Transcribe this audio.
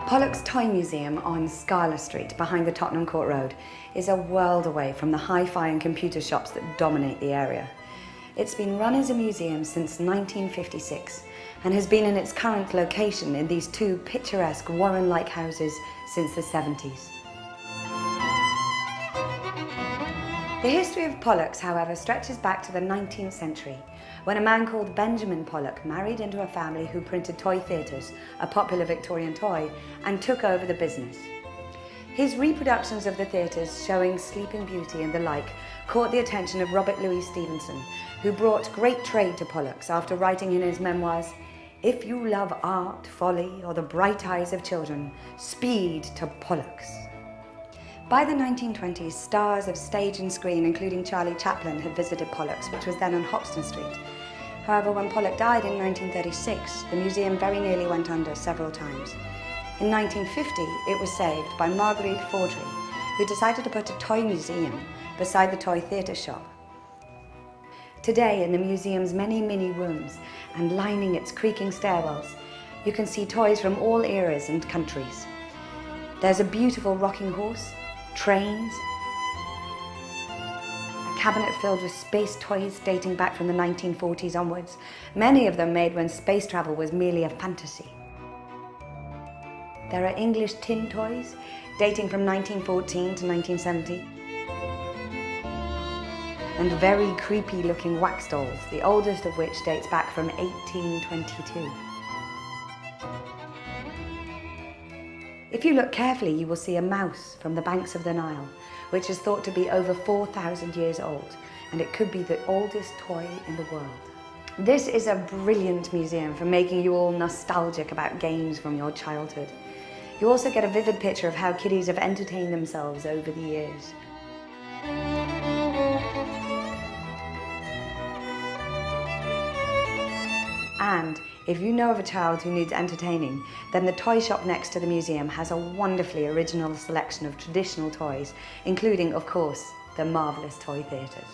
Pollocks Toy Museum on Scala Street, behind the Tottenham Court Road, is a world away from the hi-fi and computer shops that dominate the area. It's been run as a museum since 1956 and has been in its current location in these two picturesque Warren-like houses since the 70s. The history of Pollocks, however, stretches back to the 19th century, when a man called Benjamin Pollock married into a family who printed toy theatres, a popular Victorian toy, and took over the business. His reproductions of the theatres, showing Sleeping Beauty and the like, caught the attention of Robert Louis Stevenson, who brought great trade to Pollocks after writing in his memoirs, "If you love art, folly, or the bright eyes of children, speed to Pollocks." By the 1920s, stars of stage and screen, including Charlie Chaplin, had visited Pollocks, which was then on Hoxton Street. However, when Pollock died in 1936, the museum very nearly went under several times. In 1950, it was saved by Marguerite Fawdry, who decided to put a toy museum beside the toy theatre shop. Today, in the museum's many mini rooms and lining its creaking stairwells, you can see toys from all eras and countries. There's a beautiful rocking horse, trains, a cabinet filled with space toys dating back from the 1940s onwards, many of them made when space travel was merely a fantasy. There are English tin toys dating from 1914 to 1970, and very creepy looking wax dolls, the oldest of which dates back from 1822. If you look carefully, you will see a mouse from the banks of the Nile, which is thought to be over 4,000 years old, and it could be the oldest toy in the world. This is a brilliant museum for making you all nostalgic about games from your childhood. You also get a vivid picture of how kiddies have entertained themselves over the years. And if you know of a child who needs entertaining, then the toy shop next to the museum has a wonderfully original selection of traditional toys, including, of course, the marvellous toy theatres.